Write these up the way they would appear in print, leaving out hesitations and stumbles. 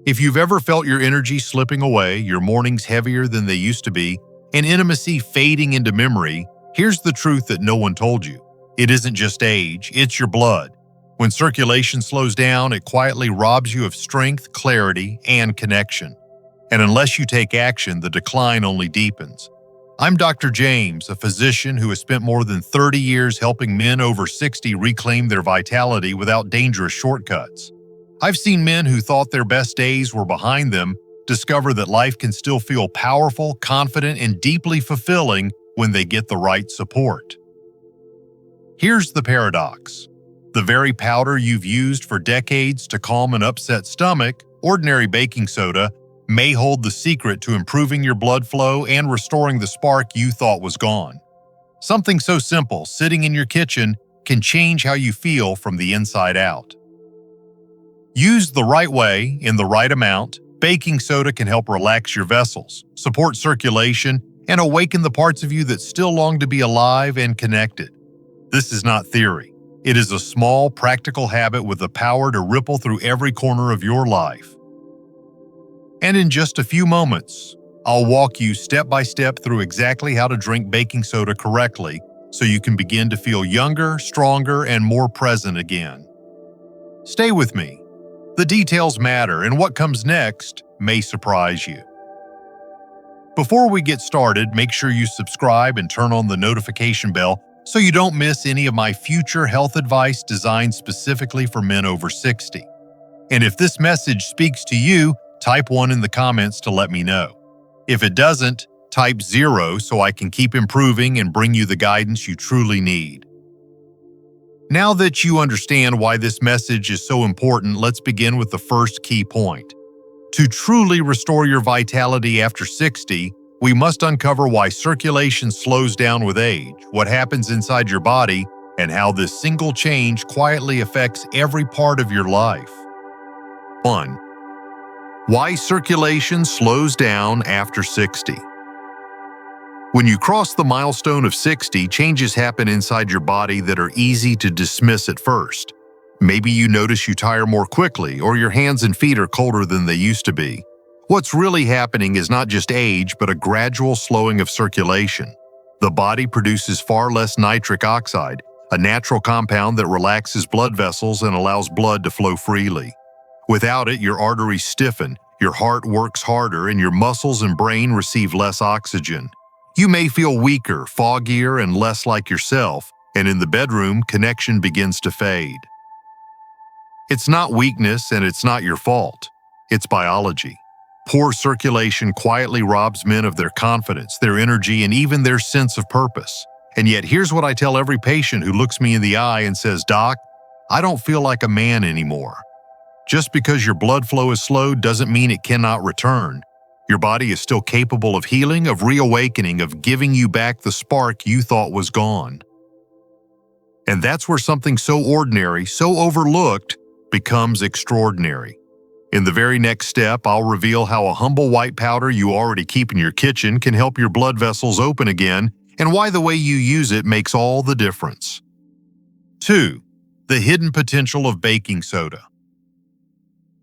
If you've ever felt your energy slipping away, your mornings heavier than they used to be, and intimacy fading into memory, here's the truth that no one told you. It isn't just age, it's your blood. When circulation slows down, it quietly robs you of strength, clarity, and connection. And unless you take action, the decline only deepens. I'm Dr. James, a physician who has spent more than 30 years helping men over 60 reclaim their vitality without dangerous shortcuts. I've seen men who thought their best days were behind them discover that life can still feel powerful, confident, and deeply fulfilling when they get the right support. Here's the paradox. The very powder you've used for decades to calm an upset stomach, ordinary baking soda, may hold the secret to improving your blood flow and restoring the spark you thought was gone. Something so simple, sitting in your kitchen, can change how you feel from the inside out. Used the right way, in the right amount, baking soda can help relax your vessels, support circulation, and awaken the parts of you that still long to be alive and connected. This is not theory. It is a small, practical habit with the power to ripple through every corner of your life. And in just a few moments, I'll walk you step by step through exactly how to drink baking soda correctly so you can begin to feel younger, stronger, and more present again. Stay with me. The details matter, and what comes next may surprise you. Before we get started, make sure you subscribe and turn on the notification bell so you don't miss any of my future health advice designed specifically for men over 60. And if this message speaks to you, type 1 in the comments to let me know. If it doesn't, type 0 so I can keep improving and bring you the guidance you truly need. Now that you understand why this message is so important, let's begin with the first key point. To truly restore your vitality after 60, we must uncover why circulation slows down with age, what happens inside your body, and how this single change quietly affects every part of your life. 1. Why circulation slows down after 60. When you cross the milestone of 60, changes happen inside your body that are easy to dismiss at first. Maybe you notice you tire more quickly, or your hands and feet are colder than they used to be. What's really happening is not just age, but a gradual slowing of circulation. The body produces far less nitric oxide, a natural compound that relaxes blood vessels and allows blood to flow freely. Without it, your arteries stiffen, your heart works harder, and your muscles and brain receive less oxygen. You may feel weaker, foggier, and less like yourself, and in the bedroom, connection begins to fade. It's not weakness and it's not your fault. It's biology. Poor circulation quietly robs men of their confidence, their energy, and even their sense of purpose. And yet here's what I tell every patient who looks me in the eye and says, "Doc, I don't feel like a man anymore." Just because your blood flow is slowed doesn't mean it cannot return. Your body is still capable of healing, of reawakening, of giving you back the spark you thought was gone. And that's where something so ordinary, so overlooked, becomes extraordinary. In the very next step, I'll reveal how a humble white powder you already keep in your kitchen can help your blood vessels open again, and why the way you use it makes all the difference. 2. The hidden potential of baking soda.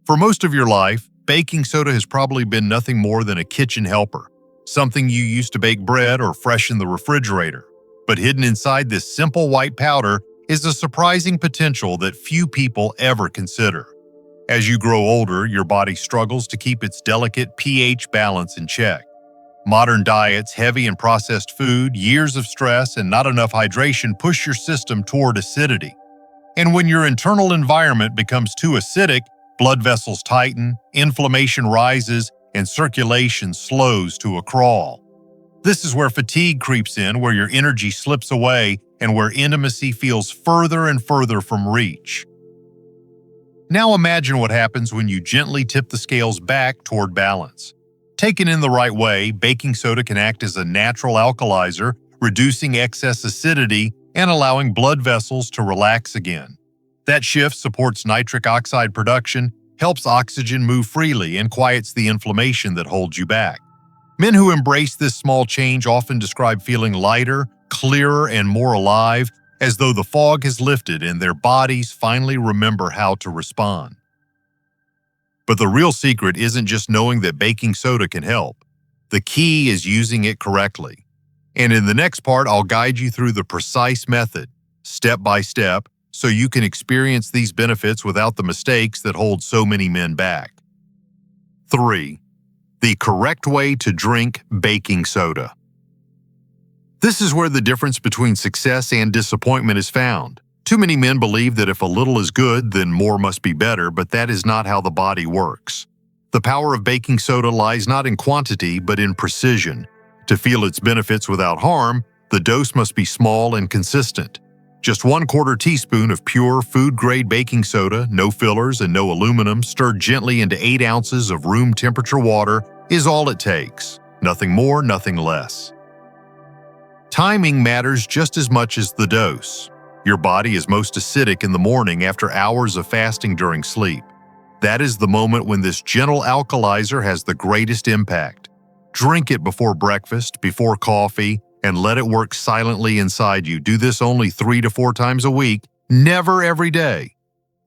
For most of your life, baking soda has probably been nothing more than a kitchen helper, something you used to bake bread or freshen the refrigerator. But hidden inside this simple white powder is a surprising potential that few people ever consider. As you grow older, your body struggles to keep its delicate pH balance in check. Modern diets, heavy in processed food, years of stress, and not enough hydration push your system toward acidity. And when your internal environment becomes too acidic, blood vessels tighten, inflammation rises, and circulation slows to a crawl. This is where fatigue creeps in, where your energy slips away, and where intimacy feels further and further from reach. Now imagine what happens when you gently tip the scales back toward balance. Taken in the right way, baking soda can act as a natural alkalizer, reducing excess acidity and allowing blood vessels to relax again. That shift supports nitric oxide production, helps oxygen move freely, and quiets the inflammation that holds you back. Men who embrace this small change often describe feeling lighter, clearer, and more alive, as though the fog has lifted and their bodies finally remember how to respond. But the real secret isn't just knowing that baking soda can help. The key is using it correctly. And in the next part, I'll guide you through the precise method, step by step, so you can experience these benefits without the mistakes that hold so many men back. 3. The correct way to drink baking soda. This is where the difference between success and disappointment is found. Too many men believe that if a little is good, then more must be better, but that is not how the body works. The power of baking soda lies not in quantity, but in precision. To feel its benefits without harm, the dose must be small and consistent. Just 1/4 teaspoon of pure food-grade baking soda, no fillers and no aluminum, stirred gently into 8 ounces of room-temperature water is all it takes. Nothing more, nothing less. Timing matters just as much as the dose. Your body is most acidic in the morning after hours of fasting during sleep. That is the moment when this gentle alkalizer has the greatest impact. Drink it before breakfast, before coffee, and let it work silently inside you. Do this only 3 to 4 times a week, never every day.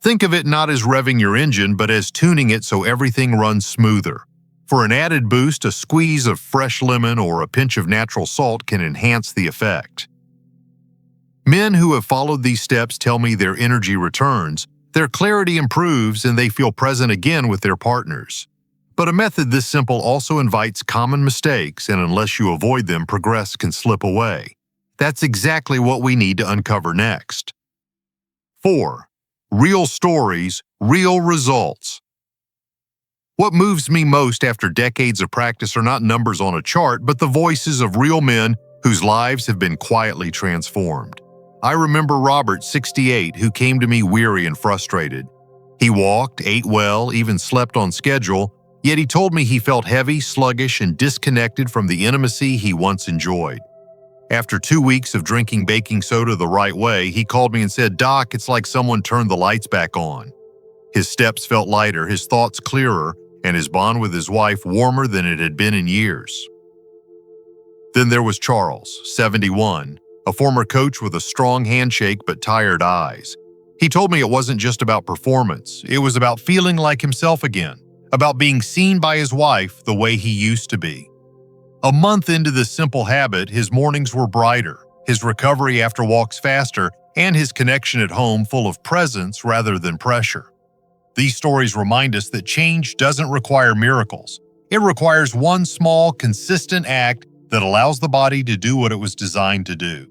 Think of it not as revving your engine, but as tuning it so everything runs smoother. For an added boost, a squeeze of fresh lemon or a pinch of natural salt can enhance the effect. Men who have followed these steps tell me their energy returns, their clarity improves, and they feel present again with their partners. But a method this simple also invites common mistakes, and unless you avoid them, progress can slip away. That's exactly what we need to uncover next. 4. Real stories, real results. What moves me most after decades of practice are not numbers on a chart, but the voices of real men whose lives have been quietly transformed. I remember Robert, 68, who came to me weary and frustrated. He walked, ate well, even slept on schedule, yet he told me he felt heavy, sluggish, and disconnected from the intimacy he once enjoyed. After 2 weeks of drinking baking soda the right way, he called me and said, "Doc, it's like someone turned the lights back on." His steps felt lighter, his thoughts clearer, and his bond with his wife warmer than it had been in years. Then there was Charles, 71, a former coach with a strong handshake but tired eyes. He told me it wasn't just about performance, it was about feeling like himself again, about being seen by his wife the way he used to be. A month into this simple habit, his mornings were brighter, his recovery after walks faster, and his connection at home full of presence rather than pressure. These stories remind us that change doesn't require miracles. It requires one small, consistent act that allows the body to do what it was designed to do.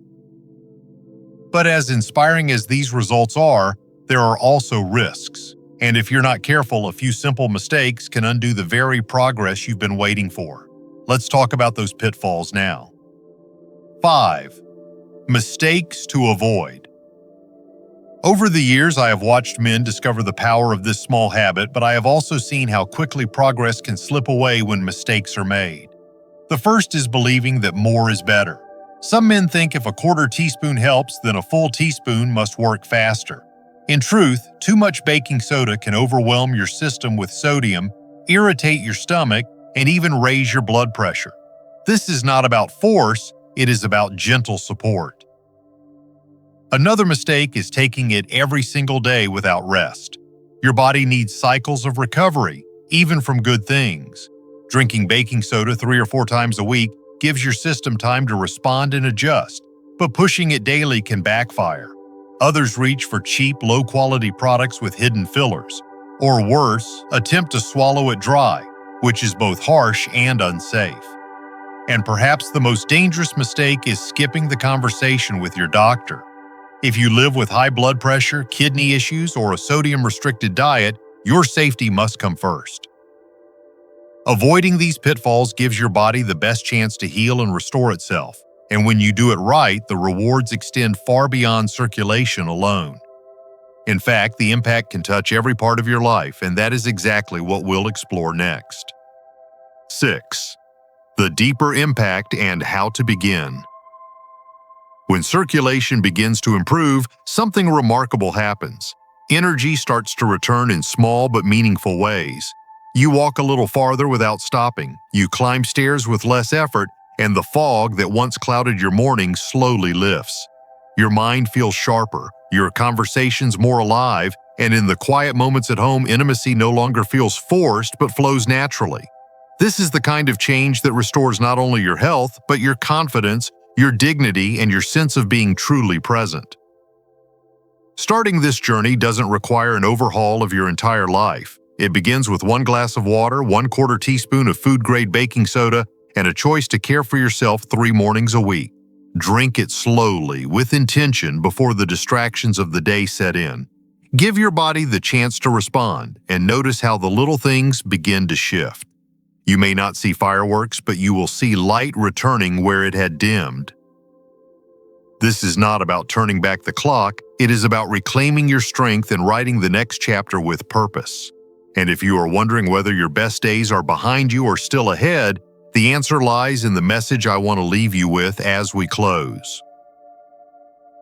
But as inspiring as these results are, there are also risks. And if you're not careful, a few simple mistakes can undo the very progress you've been waiting for. Let's talk about those pitfalls now. 5. Mistakes to avoid. Over the years, I have watched men discover the power of this small habit, but I have also seen how quickly progress can slip away when mistakes are made. The first is believing that more is better. Some men think if a 1/4 teaspoon helps, then a full teaspoon must work faster. In truth, too much baking soda can overwhelm your system with sodium, irritate your stomach, and even raise your blood pressure. This is not about force, it is about gentle support. Another mistake is taking it every single day without rest. Your body needs cycles of recovery, even from good things. Drinking baking soda 3 or 4 times a week gives your system time to respond and adjust, but pushing it daily can backfire. Others reach for cheap, low-quality products with hidden fillers, or worse, attempt to swallow it dry, which is both harsh and unsafe. And perhaps the most dangerous mistake is skipping the conversation with your doctor. If you live with high blood pressure, kidney issues, or a sodium-restricted diet, your safety must come first. Avoiding these pitfalls gives your body the best chance to heal and restore itself, and when you do it right, the rewards extend far beyond circulation alone. In fact, the impact can touch every part of your life, and that is exactly what we'll explore next. 6. The deeper impact and how to begin. When circulation begins to improve, something remarkable happens. Energy starts to return in small but meaningful ways. You walk a little farther without stopping, you climb stairs with less effort, and the fog that once clouded your morning slowly lifts. Your mind feels sharper, your conversations more alive, And in the quiet moments at home, intimacy no longer feels forced but flows naturally. This is the kind of change that restores not only your health, but your confidence, your dignity, and your sense of being truly present. Starting this journey doesn't require an overhaul of your entire life. It begins with 1 glass of water, 1/4 teaspoon of food-grade baking soda, and a choice to care for yourself 3 mornings a week. Drink it slowly, with intention, before the distractions of the day set in. Give your body the chance to respond, and notice how the little things begin to shift. You may not see fireworks, but you will see light returning where it had dimmed. This is not about turning back the clock, it is about reclaiming your strength and writing the next chapter with purpose. And if you are wondering whether your best days are behind you or still ahead, the answer lies in the message I want to leave you with as we close.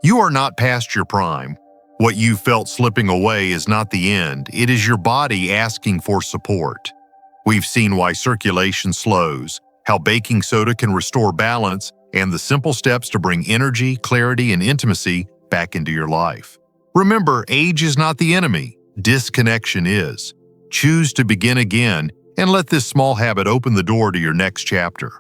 You are not past your prime. What you felt slipping away is not the end, it is your body asking for support. We've seen why circulation slows, how baking soda can restore balance, and the simple steps to bring energy, clarity, and intimacy back into your life. Remember, age is not the enemy, disconnection is. Choose to begin again and let this small habit open the door to your next chapter.